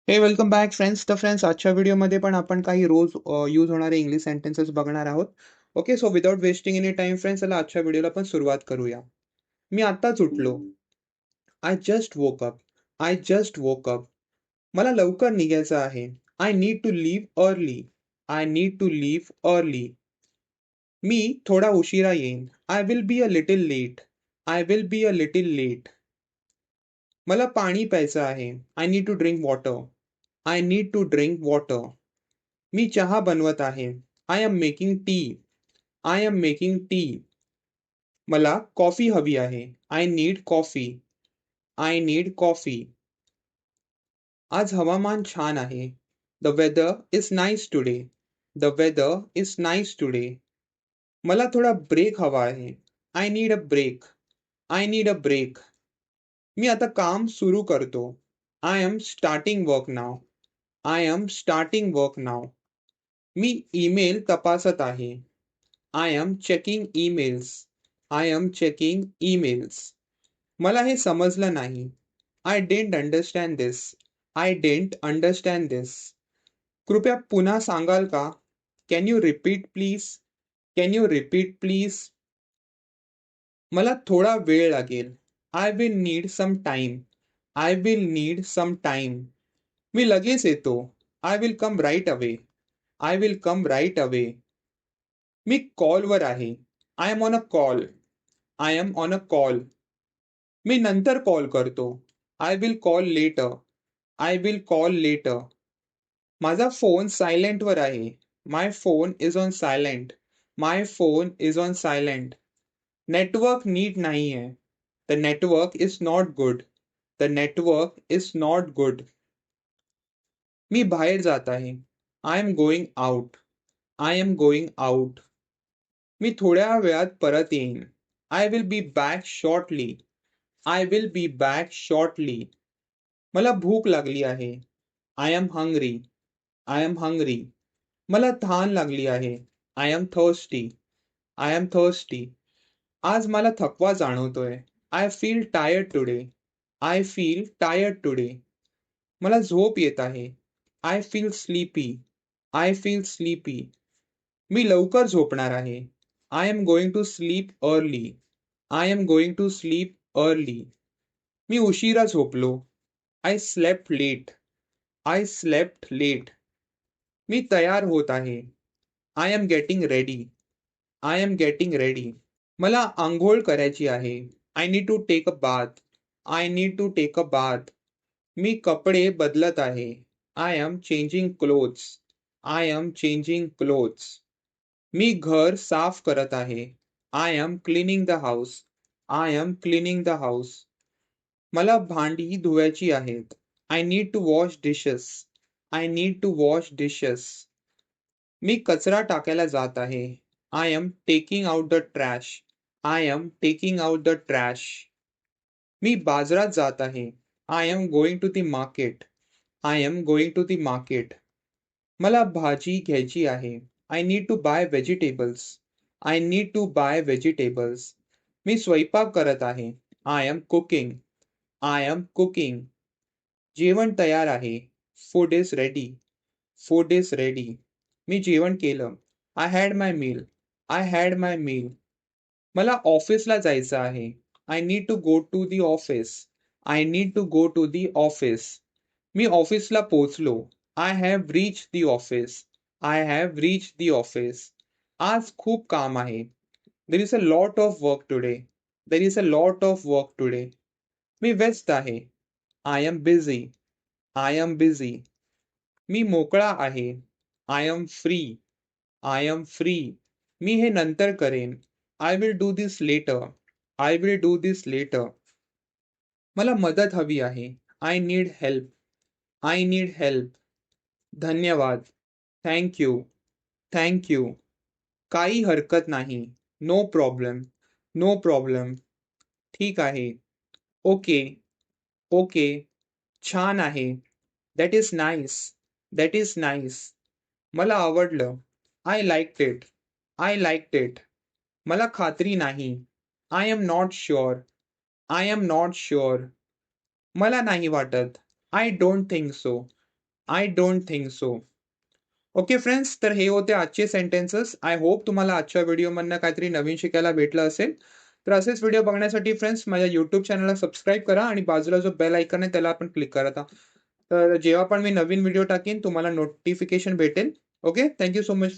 हे welcome back friends. तर friends आजच्या व्हिडिओमध्ये पण आपण काही रोज यूज होणारे इंग्लिश सेंटेन्सेस बघणार आहोत. Okay, so without wasting any time friends, चला आजच्या व्हिडिओला आपण सुरुवात करूया. मी आत्ताच उठलो. I just woke up. I just woke up. मला लवकर निघायचं आहे. I need to leave early. I need to leave early. मी थोडा उशिरा येईन. I will be a little late. I will be a little late. मला पाणी प्यायचं आहे. I need to drink water. I need to drink water. मी चहा बनवत आहे. I am making tea. I am making tea. मला कॉफी हवी आहे. I need coffee. I need coffee. आज हवामान छान आहे. The weather is nice today. The weather is nice today. मला थोडा ब्रेक हवा आहे. I need a break. I need a break. मी आता काम सुरू करतो. I am starting work now. I am starting work now. मी ईमेल तपासत आहे. I am checking emails. I am checking emails. मला हे समजलं नाही. I didn't understand this. I didn't understand this. कृपया पुन्हा सांगाल का? Can you repeat please? Can you repeat please? मला थोडा वेळ लागेल. I will need some time. I will need some time. मी लगेच येतो. I will come right away. I will come right away. मी कॉलवर आहे. I am on a call. I am on a call. मी नंतर कॉल करतो. I will call later. I will call later. माझा फोन सायलेंटवर आहे. My phone is on silent. My phone is on silent. Network नीट नाही आहे. The network is not good. The network is not good. मी बाहेर जात आहे. I am going out. I am going out. मी थोड्या वेळात परत येईन. I will be back shortly. I will be back shortly. मला भूक लागली आहे. I am hungry. I am hungry. मला तहान लागली आहे. I am thirsty. I am thirsty. आज मला थकवा जाणवतोय. I feel tired today. I feel tired today. मला झोप येत आहे. I feel sleepy. I feel sleepy. मी लवकर झोपणार आहे. I am going to sleep early. I am going to sleep early. मी उशिरा झोपलो. I slept late. I slept late. मी तयार होत आहे. I am getting ready. I am getting ready. मला आंघोळ करायची आहे. I need to take a bath. I need to take a bath. मी कपडे बदलत आहे. I am changing clothes. I am changing clothes. मी घर साफ करत आहे. I am cleaning the house. I am cleaning the house. मला भांडी धुवायची आहेत. I need to wash dishes. I need to wash dishes. मी कचरा टाकायला जात आहे. I am taking out the trash. I am taking out the trash. मी बाजारात जात आहे. I am going to the market. I am going to the market. मला भाजी घ्यायची आहे. I need to buy vegetables. I need to buy vegetables. मी स्वयंपाक करत आहे. I am cooking. I am cooking. जेवण तयार आहे. Food is ready. Food is ready. मी जेवण केलं. I had my meal. I had my meal. मला ऑफिसला जायचं आहे. I need to go to the office. I need to go to the office. मी ऑफिसला पोहोचलो. I have reach the office. I have reach the office. आज खूप काम आहे. There is a lot of work today. There is a lot of work today. मी व्यस्त आहे. I am busy. I am busy. मी मोकळा आहे. I am free. I am free. मी हे नंतर करेन. I will do this later. I will do this later. मला मदत हवी आहे. I need help. I need help. धन्यवाद. Thank you. Thank you. काही हरकत नाही. No problem. No problem. ठीक आहे. ओके. ओके. छान आहे. That is nice. That is nice. मला आवडलं. I liked it. I liked it. मला खात्री नाही. I am not sure. I am not sure. मला नाही वाटत. I don't think so. I don't think so. Okay friends, तर हे होते आजचे सेंटेन्सेस. आय होप तुम्हाला आजच्या व्हिडिओमधनं काहीतरी नवीन शिकायला भेटलं असेल. तर असेच व्हिडिओ बघण्यासाठी फ्रेंड्स माझ्या YouTube चॅनलला सबस्क्राईब करा आणि बाजूला जो बेल आयकॉन आहे त्याला आपण क्लिक करत तर जेव्हा पण मी नवीन व्हिडिओ टाकीन तुम्हाला नोटिफिकेशन भेटेल. ओके. Thank so much.